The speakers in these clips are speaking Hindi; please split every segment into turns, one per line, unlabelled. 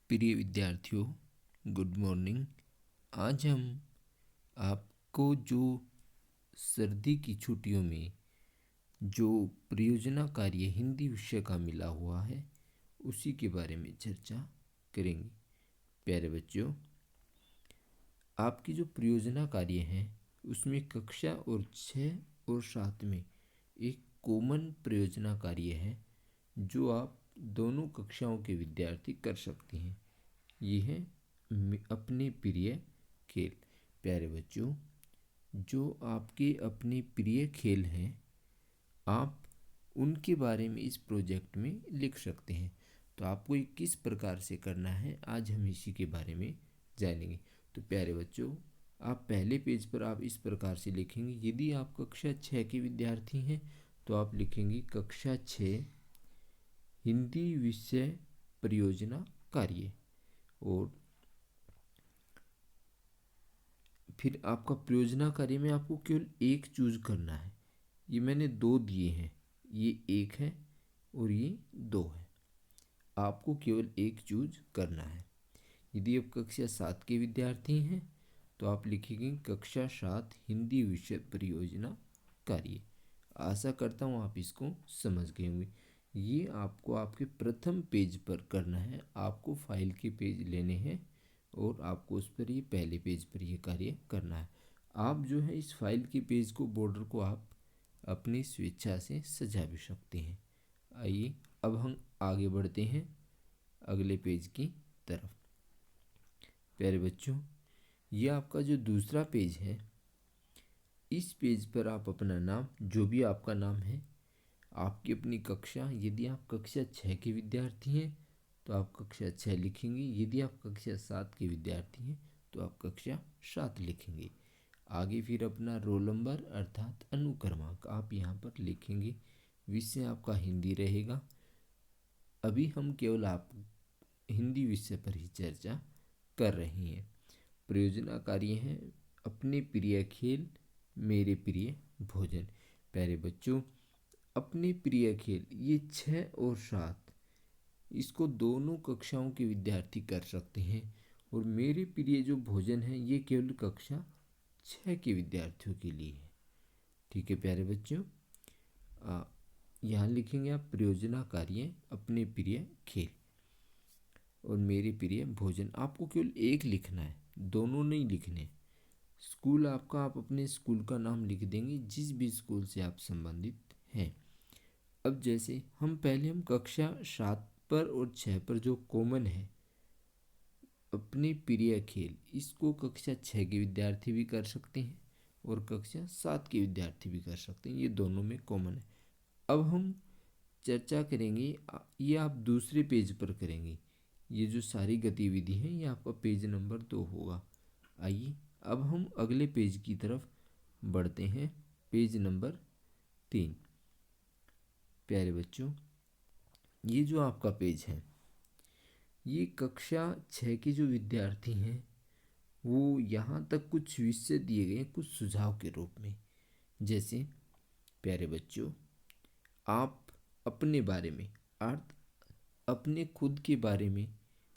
प्रिय विद्यार्थियों, गुड मॉर्निंग। आज हम आपको जो सर्दी की छुट्टियों में जो परियोजना कार्य हिंदी विषय का मिला हुआ है उसी के बारे में चर्चा करेंगे। प्यारे बच्चों, आपकी जो परियोजना कार्य है उसमें कक्षा और 6 और 7 में एक कॉमन परियोजना कार्य है जो आप दोनों कक्षाओं के विद्यार्थी कर सकते हैं। ये है अपने प्रिय खेल। प्यारे बच्चों, जो आपके अपने प्रिय खेल हैं आप उनके बारे में इस प्रोजेक्ट में लिख सकते हैं। तो आपको ये किस प्रकार से करना है आज हम इसी के बारे में जानेंगे। तो प्यारे बच्चों, आप पहले पेज पर आप इस प्रकार से लिखेंगे। यदि आप कक्षा 6 के विद्यार्थी हैं तो आप लिखेंगे कक्षा 6 हिंदी विषय परियोजना कार्य, और फिर आपका परियोजना कार्य में आपको केवल एक चूज करना है। ये मैंने 2 दिए हैं, ये 1 है और ये 2 है। आपको केवल एक चूज करना है। यदि आप कक्षा 7 के विद्यार्थी हैं तो आप लिखेंगे कक्षा 7 हिंदी विषय परियोजना कार्य। आशा करता हूँ आप इसको समझ गए होंगे। ये आपको आपके प्रथम पेज पर करना है। आपको फाइल के पेज लेने हैं और आपको उस पर ये पहले पेज पर ये कार्य करना है। आप जो है इस फाइल के पेज को, बॉर्डर को आप अपनी स्वेच्छा से सजा भी सकते हैं। आइए अब हम आगे बढ़ते हैं अगले पेज की तरफ। प्यारे बच्चों, ये आपका जो दूसरा पेज है, इस पेज पर आप अपना नाम, जो भी आपका नाम है, आपकी अपनी कक्षा, यदि आप कक्षा 6 के विद्यार्थी हैं तो आप कक्षा 6 लिखेंगे। यदि आप कक्षा 7 के विद्यार्थी हैं तो आप कक्षा 7 लिखेंगे। आगे फिर अपना रोल नंबर अर्थात अनुक्रमांक आप यहाँ पर लिखेंगे। विषय आपका हिंदी रहेगा। अभी हम केवल आप हिंदी विषय पर ही चर्चा कर रहे हैं। परियोजना कार्य है अपने प्रिय खेल मेरे प्रिय भोजन। प्यारे बच्चों, अपने प्रिय खेल ये 6 और 7 इसको दोनों कक्षाओं के विद्यार्थी कर सकते हैं, और मेरे प्रिय जो भोजन है ये केवल कक्षा 6 के विद्यार्थियों के लिए है। ठीक है प्यारे बच्चों, यहाँ लिखेंगे आप परियोजना कार्य अपने प्रिय खेल और मेरे प्रिय भोजन। आपको केवल एक लिखना है, दोनों नहीं लिखने। स्कूल आपका, आप अपने स्कूल का नाम लिख देंगे जिस भी स्कूल से आप संबंधित हैं। अब जैसे हम कक्षा 7 पर और 6 पर जो कॉमन है अपने प्रिय खेल, इसको कक्षा 6 के विद्यार्थी भी कर सकते हैं और कक्षा 7 के विद्यार्थी भी कर सकते हैं। ये दोनों में कॉमन है। अब हम चर्चा करेंगे, ये आप दूसरे पेज पर करेंगे। ये जो सारी गतिविधि है ये आपका पेज नंबर 2 होगा। आइए अब हम अगले पेज की तरफ बढ़ते हैं, पेज नंबर 3। प्यारे बच्चों, ये जो आपका पेज है ये कक्षा 6 के जो विद्यार्थी हैं वो यहाँ तक कुछ विषय दिए गए कुछ सुझाव के रूप में। जैसे प्यारे बच्चों, आप अपने बारे में अर्थ अपने खुद के बारे में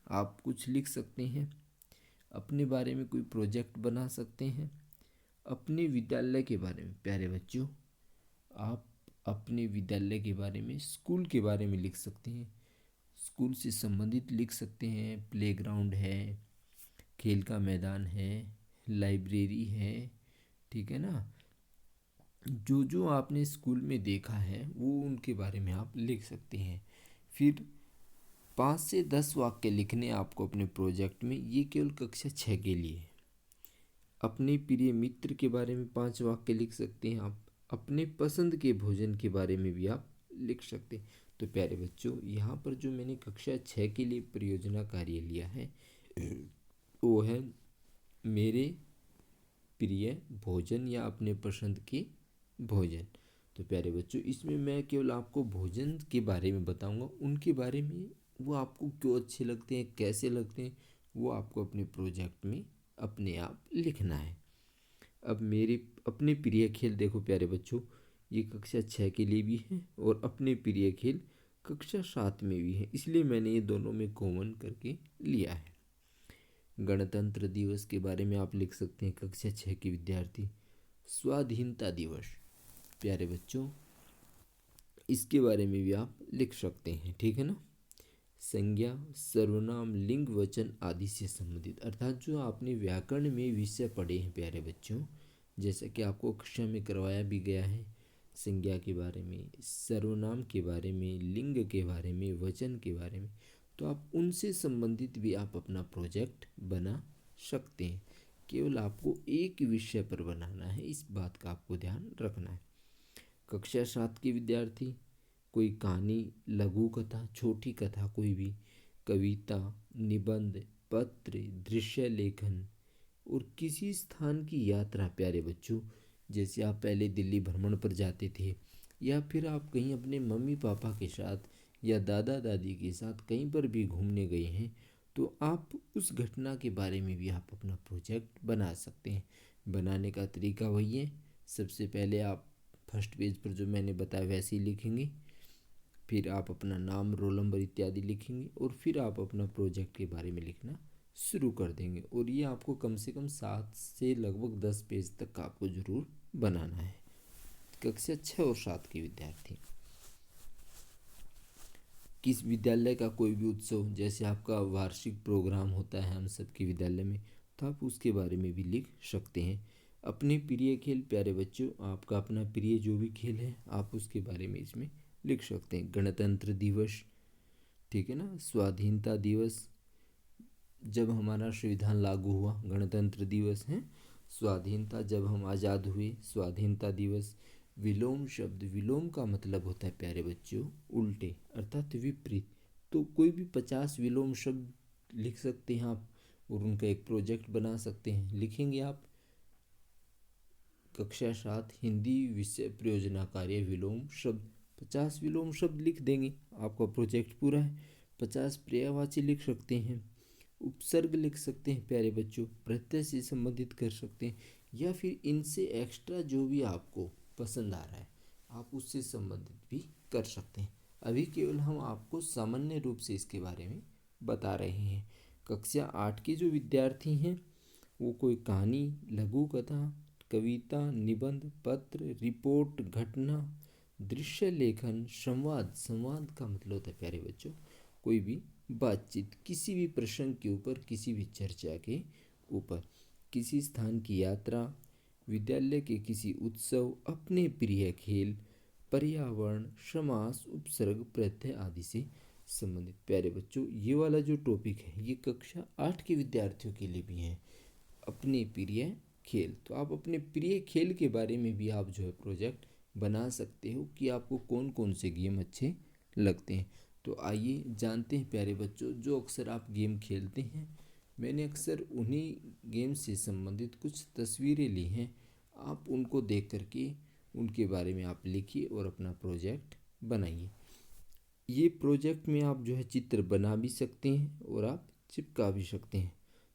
आप कुछ लिख सकते हैं। अपने बारे में कोई प्रोजेक्ट बना सकते हैं। अपने विद्यालय के बारे में, प्यारे बच्चों, आप अपने विद्यालय के बारे में, स्कूल के बारे में लिख सकते हैं। स्कूल से संबंधित लिख सकते हैं। प्लेग्राउंड है, खेल का मैदान है, लाइब्रेरी है, ठीक है ना। जो जो आपने स्कूल में देखा है वो उनके बारे में आप लिख सकते हैं। फिर 5 से 10 वाक्य लिखने आपको अपने प्रोजेक्ट में। ये केवल कक्षा 6 के लिए है। अपने प्रिय मित्र के बारे में 5 वाक्य लिख सकते हैं आप। अपने पसंद के भोजन के बारे में भी आप लिख सकते हैं। तो प्यारे बच्चों, यहाँ पर जो मैंने कक्षा 6 के लिए परियोजना कार्य लिया है वो है मेरे प्रिय भोजन या अपने पसंद के भोजन। तो प्यारे बच्चों, इसमें मैं केवल आपको भोजन के बारे में बताऊंगा। उनके बारे में वो आपको क्यों अच्छे लगते हैं, कैसे लगते हैं, वो आपको अपने प्रोजेक्ट में अपने आप लिखना है। अब मेरे अपने प्रिय खेल देखो प्यारे बच्चों, ये कक्षा 6 के लिए भी है और अपने प्रिय खेल कक्षा 7 में भी है, इसलिए मैंने ये दोनों में कॉमन करके लिया है। गणतंत्र दिवस के बारे में आप लिख सकते हैं कक्षा 6 के विद्यार्थी। स्वाधीनता दिवस, प्यारे बच्चों, इसके बारे में भी आप लिख सकते हैं, ठीक है ना। संज्ञा, सर्वनाम, लिंग, वचन आदि से संबंधित, अर्थात जो आपने व्याकरण में विषय पढ़े हैं प्यारे बच्चों, जैसा कि आपको कक्षा में करवाया भी गया है, संज्ञा के बारे में, सर्वनाम के बारे में, लिंग के बारे में, वचन के बारे में, तो आप उनसे संबंधित भी आप अपना प्रोजेक्ट बना सकते हैं। केवल आपको एक विषय पर बनाना है, इस बात का आपको ध्यान रखना है। कक्षा 7 के विद्यार्थी कोई कहानी, लघु कथा, छोटी कथा, कोई भी कविता, निबंध, पत्र, दृश्य लेखन और किसी स्थान की यात्रा, प्यारे बच्चों, जैसे आप पहले दिल्ली भ्रमण पर जाते थे या फिर आप कहीं अपने मम्मी पापा के साथ या दादा दादी के साथ कहीं पर भी घूमने गए हैं, तो आप उस घटना के बारे में भी आप अपना प्रोजेक्ट बना सकते हैं। बनाने का तरीका वही है, सबसे पहले आप फर्स्ट पेज पर जो मैंने बताया वैसे ही लिखेंगे, फिर आप अपना नाम, रोल नंबर इत्यादि लिखेंगे और फिर आप अपना प्रोजेक्ट के बारे में लिखना शुरू कर देंगे। और ये आपको कम से कम 7 से लगभग 10 पेज तक का आपको ज़रूर बनाना है। कक्षा 6 और 7 के विद्यार्थी किस विद्यालय का कोई भी उत्सव, जैसे आपका वार्षिक प्रोग्राम होता है हम सबके विद्यालय में, तो आप उसके बारे में भी लिख सकते हैं। अपने प्रिय खेल, प्यारे बच्चों, आपका अपना प्रिय जो भी खेल है आप उसके बारे में इसमें लिख सकते हैं। गणतंत्र दिवस, ठीक है ना। स्वाधीनता दिवस, जब हमारा संविधान लागू हुआ, गणतंत्र दिवस है। स्वाधीनता, जब हम आज़ाद हुए, स्वाधीनता दिवस। विलोम शब्द, विलोम का मतलब होता है प्यारे बच्चों उल्टे, अर्थात विपरीत। तो कोई भी 50 विलोम शब्द लिख सकते हैं आप और उनका एक प्रोजेक्ट बना सकते हैं। लिखेंगे आप कक्षा 7 हिंदी विषय प्रयोजना कार्य विलोम शब्द, 50 विलोम शब्द लिख देंगे, आपका प्रोजेक्ट पूरा है। 50 पर्यायवाची लिख सकते हैं, उपसर्ग लिख सकते हैं प्यारे बच्चों, प्रत्यय से संबंधित कर सकते हैं, या फिर इनसे एक्स्ट्रा जो भी आपको पसंद आ रहा है आप उससे संबंधित भी कर सकते हैं। अभी केवल हम आपको सामान्य रूप से इसके बारे में बता रहे हैं। कक्षा 8 के जो विद्यार्थी हैं वो कोई कहानी, लघु कथा, कविता, निबंध, पत्र, रिपोर्ट, घटना, दृश्य लेखन, संवाद, संवाद का मतलब होता है प्यारे बच्चों कोई भी बातचीत, किसी भी प्रसंग के ऊपर, किसी भी चर्चा के ऊपर, किसी स्थान की यात्रा, विद्यालय के किसी उत्सव, अपने प्रिय खेल, पर्यावरण, समास, उपसर्ग, प्रत्यय आदि से संबंधित। प्यारे बच्चों ये वाला जो टॉपिक है ये कक्षा 8 के विद्यार्थियों के लिए भी है, अपने प्रिय खेल। तो आप अपने प्रिय खेल के बारे में भी आप जो है प्रोजेक्ट बना सकते हो कि आपको कौन कौन से गेम अच्छे लगते हैं। तो आइए जानते हैं प्यारे बच्चों, जो अक्सर आप गेम खेलते हैं, मैंने अक्सर उन्हीं गेम से संबंधित कुछ तस्वीरें ली हैं, आप उनको देख करके उनके बारे में आप लिखिए और अपना प्रोजेक्ट बनाइए। ये प्रोजेक्ट में आप जो है चित्र बना भी सकते हैं और आप चिपका भी सकते हैं।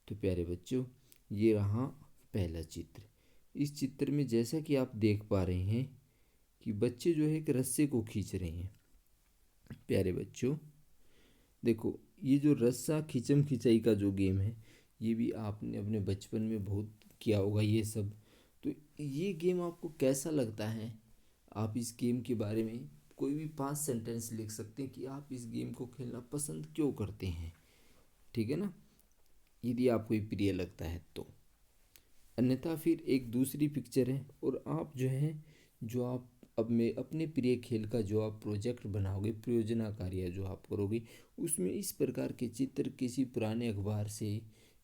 तो प्यारे बच्चों ये रहा पहला चित्र। इस चित्र में जैसा कि आप देख पा रहे हैं कि बच्चे जो है एक रस्से को खींच रहे हैं। प्यारे बच्चों देखो, ये जो रस्सा खिंचम खिंचाई का जो गेम है ये भी आपने अपने बचपन में बहुत किया होगा ये सब। तो ये गेम आपको कैसा लगता है, आप इस गेम के बारे में कोई भी 5 सेंटेंस लिख सकते हैं कि आप इस गेम को खेलना पसंद क्यों करते हैं, ठीक है ना, यदि आपको ये प्रिय लगता है तो। अन्यथा फिर एक दूसरी पिक्चर है और आप जो है जो आप अब में अपने प्रिय खेल का जो आप प्रोजेक्ट बनाओगे, प्रयोजना कार्य जो आप करोगे, उसमें इस प्रकार के चित्र किसी पुराने अखबार से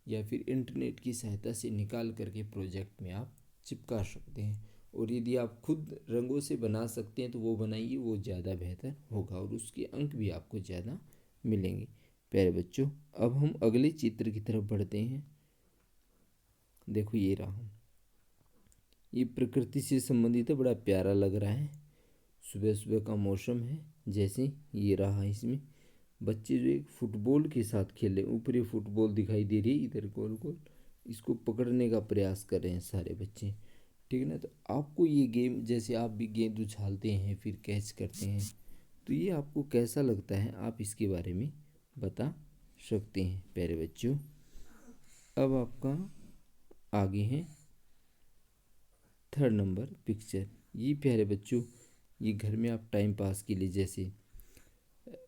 या फिर इंटरनेट की सहायता से निकाल करके प्रोजेक्ट में आप चिपका सकते हैं। और यदि आप खुद रंगों से बना सकते हैं तो वो बनाइए, वो ज़्यादा बेहतर होगा और उसके अंक भी आपको ज़्यादा मिलेंगे। प्यारे बच्चों अब हम अगले चित्र की तरफ बढ़ते हैं। देखो ये रहा, ये प्रकृति से संबंधित है, बड़ा प्यारा लग रहा है, सुबह सुबह का मौसम है। जैसे ये रहा, इसमें बच्चे जो एक फुटबॉल के साथ खेले, ऊपर ये फुटबॉल दिखाई दे रही है, इधर गोल गोल इसको पकड़ने का प्रयास कर रहे हैं सारे बच्चे, ठीक है ना। तो आपको ये गेम, जैसे आप भी गेंद उछालते हैं फिर कैच करते हैं, तो ये आपको कैसा लगता है, आप इसके बारे में बता सकते हैं प्यारे बच्चों। अब आपका आगे है 3rd नंबर पिक्चर। ये प्यारे बच्चों, ये घर में आप टाइम पास के लिए, जैसे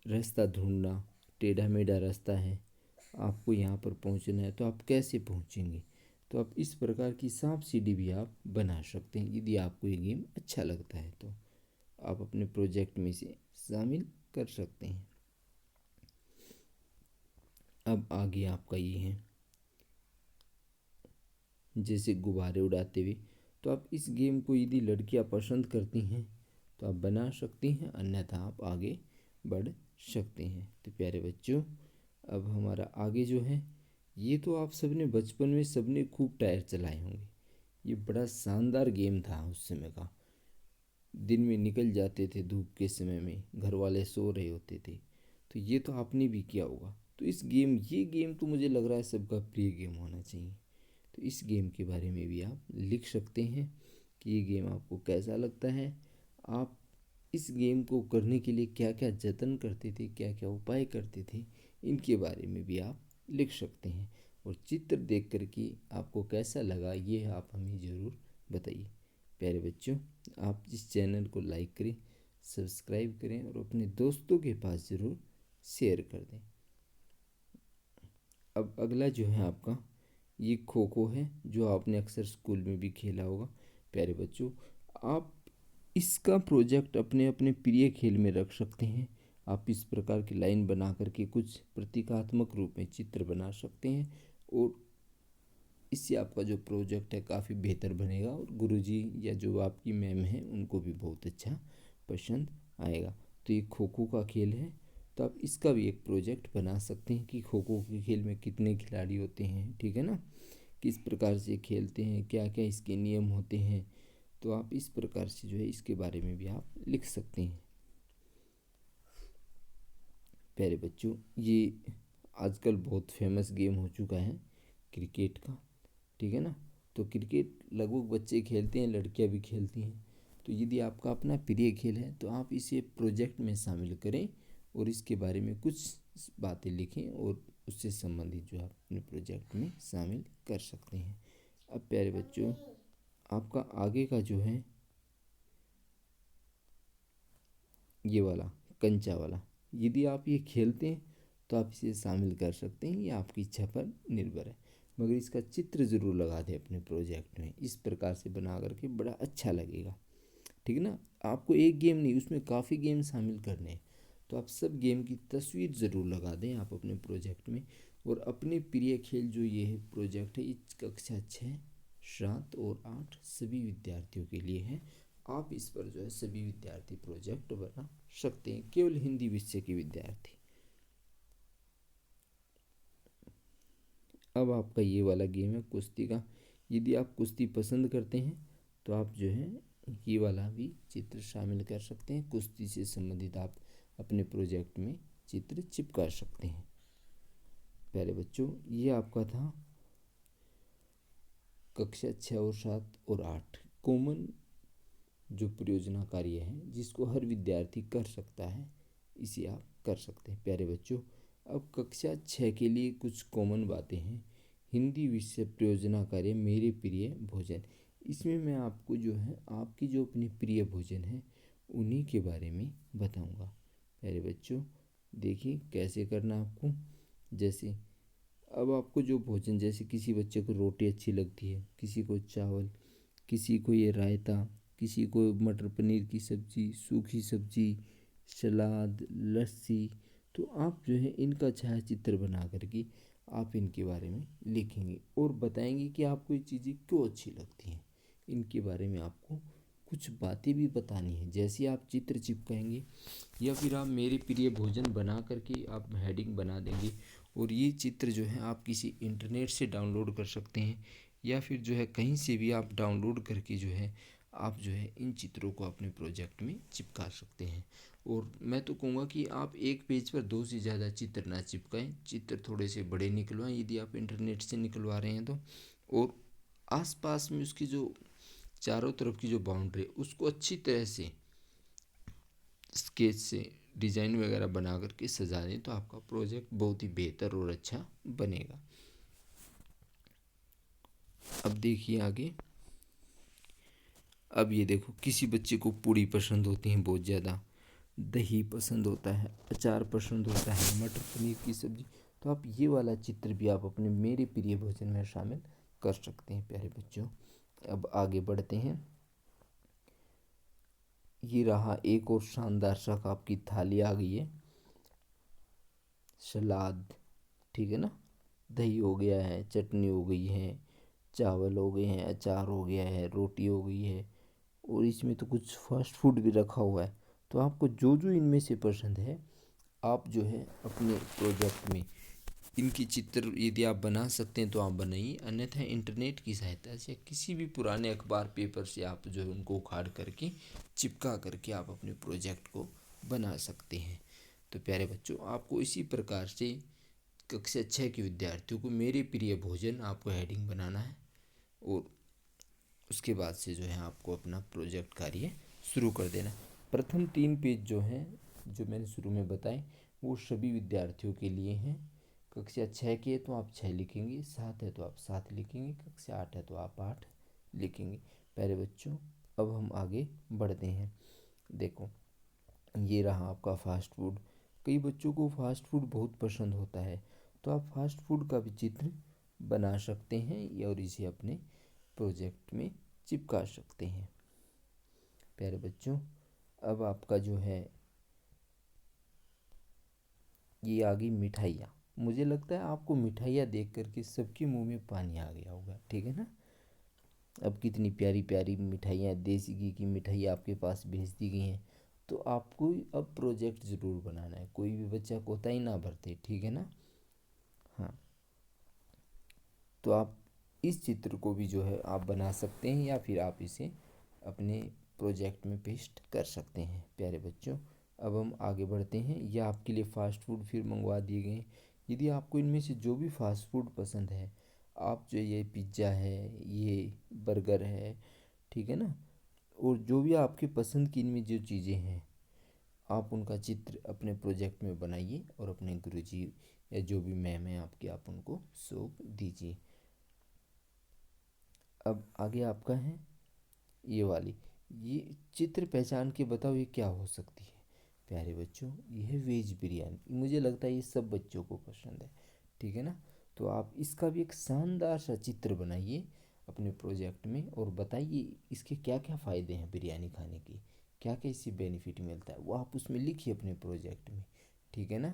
रास्ता ढूंढना, टेढ़ा मेढ़ा रास्ता है, आपको यहाँ पर पहुँचना है तो आप कैसे पहुँचेंगे, तो आप इस प्रकार की सांप सीढ़ी भी आप बना सकते हैं। यदि आपको ये गेम अच्छा लगता है तो आप अपने प्रोजेक्ट में इसे शामिल कर सकते हैं। अब आगे आपका ये है जैसे गुब्बारे उड़ाते हुए, तो आप इस गेम को यदि लड़कियां पसंद करती हैं तो आप बना सकती हैं, अन्यथा आप आगे बढ़ सकते हैं। तो प्यारे बच्चों, अब हमारा आगे जो है, ये तो आप सबने बचपन में सबने खूब टायर चलाए होंगे। ये बड़ा शानदार गेम था उस समय का। दिन में निकल जाते थे धूप के समय में, घर वाले सो रहे होते थे, तो ये तो आपने भी किया होगा। तो ये गेम तो मुझे लग रहा है सबका प्रिय गेम होना चाहिए। तो इस गेम के बारे में भी आप लिख सकते हैं कि ये गेम आपको कैसा लगता है, आप इस गेम को करने के लिए क्या क्या जतन करते थे, क्या क्या उपाय करते थे, इनके बारे में भी आप लिख सकते हैं। और चित्र देख कर के आपको कैसा लगा ये आप हमें ज़रूर बताइए। प्यारे बच्चों, आप इस चैनल को लाइक करें, सब्सक्राइब करें और अपने दोस्तों के पास ज़रूर शेयर कर दें। अब अगला जो है आपका, ये खो खो है, जो आपने अक्सर स्कूल में भी खेला होगा। प्यारे बच्चों, आप इसका प्रोजेक्ट अपने अपने प्रिय खेल में रख सकते हैं। आप इस प्रकार की लाइन बना करके कुछ प्रतीकात्मक रूप में चित्र बना सकते हैं, और इससे आपका जो प्रोजेक्ट है काफ़ी बेहतर बनेगा, और गुरुजी या जो आपकी मैम है उनको भी बहुत अच्छा पसंद आएगा। तो ये खो खो का खेल है, तो आप इसका भी एक प्रोजेक्ट बना सकते हैं कि खो खो के खेल में कितने खिलाड़ी होते हैं, ठीक है ना, किस प्रकार से खेलते हैं, क्या क्या इसके नियम होते हैं। तो आप इस प्रकार से जो है इसके बारे में भी आप लिख सकते हैं। प्यारे बच्चों, ये आजकल बहुत फेमस गेम हो चुका है क्रिकेट का, ठीक है ना। तो क्रिकेट लगभग बच्चे खेलते हैं, लड़कियां भी खेलती हैं। तो यदि आपका अपना प्रिय खेल है तो आप इसे प्रोजेक्ट में शामिल करें और इसके बारे में कुछ बातें लिखें और उससे संबंधित जो आप अपने प्रोजेक्ट में शामिल कर सकते हैं। अब प्यारे बच्चों, आपका आगे का जो है ये वाला कंचा वाला, यदि आप ये खेलते हैं तो आप इसे शामिल कर सकते हैं, ये आपकी इच्छा पर निर्भर है। मगर इसका चित्र ज़रूर लगा दें अपने प्रोजेक्ट में, इस प्रकार से बना करके बड़ा अच्छा लगेगा, ठीक है ना। आपको एक गेम नहीं, उसमें काफ़ी गेम शामिल करने हैं, तो आप सब गेम की तस्वीर ज़रूर लगा दें आप अपने प्रोजेक्ट में। और अपने प्रिय खेल जो ये है प्रोजेक्ट है, इस कक्षा 6, 7 और 8 सभी विद्यार्थियों के लिए है। आप इस पर जो है सभी विद्यार्थी प्रोजेक्ट बना सकते हैं, केवल हिंदी विषय के विद्यार्थी। अब आपका ये वाला गेम है कुश्ती का। यदि आप कुश्ती पसंद करते हैं तो आप जो है ये वाला भी चित्र शामिल कर सकते हैं। कुश्ती से संबंधित आप अपने प्रोजेक्ट में चित्र चिपका सकते हैं। प्यारे बच्चों, ये आपका था कक्षा 6 और 7 और 8 कॉमन जो परियोजना कार्य है जिसको हर विद्यार्थी कर सकता है, इसे आप कर सकते हैं। प्यारे बच्चों, अब कक्षा 6 के लिए कुछ कॉमन बातें हैं। हिंदी विषय परियोजना कार्य मेरे प्रिय भोजन, इसमें मैं आपको जो है आपकी जो अपनी प्रिय भोजन है उन्हीं के बारे में बताऊंगा। प्यारे बच्चों, देखिए कैसे करना आपको। जैसे अब आपको जो भोजन, जैसे किसी बच्चे को रोटी अच्छी लगती है, किसी को चावल, किसी को ये रायता, किसी को मटर पनीर की सब्ज़ी, सूखी सब्ज़ी, सलाद, लस्सी, तो आप जो है इनका छायाचित्र बना करके आप इनके बारे में लिखेंगे और बताएंगे कि आपको ये चीज़ें क्यों अच्छी लगती हैं। इनके बारे में आपको कुछ बातें भी बतानी है। जैसे आप चित्र चिपकाएंगे या फिर आप मेरे प्रिय भोजन बना करके आप हेडिंग बना देंगे, और ये चित्र जो है आप किसी इंटरनेट से डाउनलोड कर सकते हैं या फिर जो है कहीं से भी आप डाउनलोड करके जो है आप जो है इन चित्रों को अपने प्रोजेक्ट में चिपका सकते हैं। और मैं तो कहूँगा कि आप एक पेज पर 2 से ज़्यादा चित्र ना चिपकाएं, चित्र थोड़े से बड़े निकलवाएं यदि आप इंटरनेट से निकलवा रहे हैं तो। और आसपास में उसकी जो चारों तरफ की जो बाउंड्री उसको अच्छी तरह से स्केच से डिज़ाइन वगैरह बना करके सजा दें तो आपका प्रोजेक्ट बहुत ही बेहतर और अच्छा बनेगा। अब देखिए आगे। अब ये देखो, किसी बच्चे को पूड़ी पसंद होती है बहुत ज़्यादा, दही पसंद होता है, अचार पसंद होता है, मटर पनीर की सब्ज़ी, तो आप ये वाला चित्र भी आप अपने मेरे प्रिय भोजन में शामिल कर सकते हैं प्यारे बच्चों। अब आगे बढ़ते हैं। ये रहा एक और शानदार सा आपकी थाली आ गई है। सलाद, ठीक है ना, दही हो गया है, चटनी हो गई है, चावल हो गए हैं, अचार हो गया है, रोटी हो गई है, और इसमें तो कुछ फास्ट फूड भी रखा हुआ है। तो आपको जो जो इनमें से पसंद है, आप जो है अपने प्रोजेक्ट में इनकी चित्र यदि आप बना सकते हैं तो आप बनाइए, अन्यथा इंटरनेट की सहायता से किसी भी पुराने अखबार पेपर से आप जो है उनको उखाड़ करके चिपका करके आप अपने प्रोजेक्ट को बना सकते हैं। तो प्यारे बच्चों, आपको इसी प्रकार से कक्षा 6 के विद्यार्थियों को मेरे प्रिय भोजन आपको हेडिंग बनाना है, और उसके बाद से जो है आपको अपना प्रोजेक्ट कार्य शुरू कर देना। प्रथम 3 पेज जो हैं, जो मैंने शुरू में बताए, वो सभी विद्यार्थियों के लिए हैं। कक्षा 6 के तो आप 6 लिखेंगे, 7 है तो आप 7 लिखेंगे, कक्षा 8 है तो आप 8 लिखेंगे। प्यारे बच्चों, अब हम आगे बढ़ते हैं। देखो, ये रहा आपका फास्ट फूड। कई बच्चों को फास्ट फूड बहुत पसंद होता है, तो आप फास्ट फूड का भी चित्र बना सकते हैं और इसे अपने प्रोजेक्ट में चिपका सकते हैं। प्यारे बच्चों, अब आपका जो है ये आ गई मिठाइयाँ। मुझे लगता है आपको मिठाइयाँ देख करके सबके मुंह में पानी आ गया होगा, ठीक है ना। अब कितनी प्यारी प्यारी मिठाइयाँ, देसी घी की मिठाई आपके पास भेज दी गई हैं। तो आपको अब प्रोजेक्ट ज़रूर बनाना है, कोई भी बच्चा कोताही ना बरते, ठीक है ना। हाँ, तो आप इस चित्र को भी जो है आप बना सकते हैं, या फिर आप इसे अपने प्रोजेक्ट में पेस्ट कर सकते हैं। प्यारे बच्चों, अब हम आगे बढ़ते हैं। यह आपके लिए फ़ास्ट फूड फिर मंगवा दिए गए हैं। यदि आपको इनमें से जो भी फ़ास्ट फूड पसंद है, आप जो ये पिज़्ज़ा है, ये बर्गर है, ठीक है ना, और जो भी आपके पसंद की इनमें जो चीज़ें हैं, आप उनका चित्र अपने प्रोजेक्ट में बनाइए और अपने गुरुजी या जो भी मैम है आपकी, आप उनको सौंप दीजिए। अब आगे आपका है ये वाली, ये चित्र पहचान के बताओ ये क्या हो सकती है। प्यारे बच्चों, ये है वेज बिरयानी। मुझे लगता है ये सब बच्चों को पसंद है, ठीक है ना। तो आप इसका भी एक शानदार सा चित्र बनाइए अपने प्रोजेक्ट में, और बताइए इसके क्या क्या फ़ायदे हैं बिरयानी खाने की, क्या क्या इससे बेनिफिट मिलता है, वो आप उसमें लिखिए अपने प्रोजेक्ट में, ठीक है ना।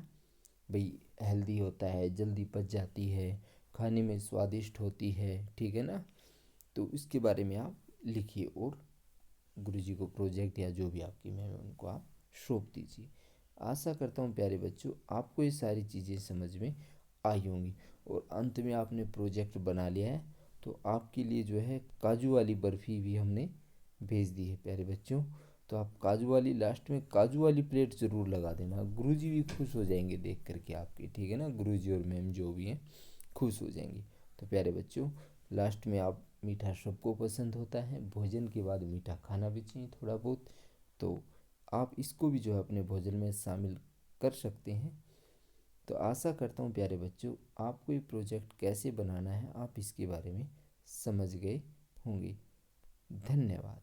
भाई, हेल्दी होता है, जल्दी पच जाती है, खाने में स्वादिष्ट होती है, ठीक है ना। तो इसके बारे में आप लिखिए और गुरुजी को प्रोजेक्ट या जो भी आपकी मैम है उनको आप सौंप दीजिए। आशा करता हूँ प्यारे बच्चों, आपको ये सारी चीज़ें समझ में आई होंगी, और अंत में आपने प्रोजेक्ट बना लिया है तो आपके लिए जो है काजू वाली बर्फ़ी भी हमने भेज दी है प्यारे बच्चों। तो आप काजू वाली, लास्ट में काजू वाली प्लेट ज़रूर लगा देना, गुरुजी भी खुश हो जाएंगे देख करके आपके, ठीक है ना। गुरुजी और मैम जो भी हैं खुश हो जाएंगे। तो प्यारे बच्चों, लास्ट में आप, मीठा सबको पसंद होता है, भोजन के बाद मीठा खाना भी चाहिए थोड़ा बहुत, तो आप इसको भी जो है अपने भोजन में शामिल कर सकते हैं। तो आशा करता हूँ प्यारे बच्चों, आपको ये प्रोजेक्ट कैसे बनाना है आप इसके बारे में समझ गए होंगे। धन्यवाद।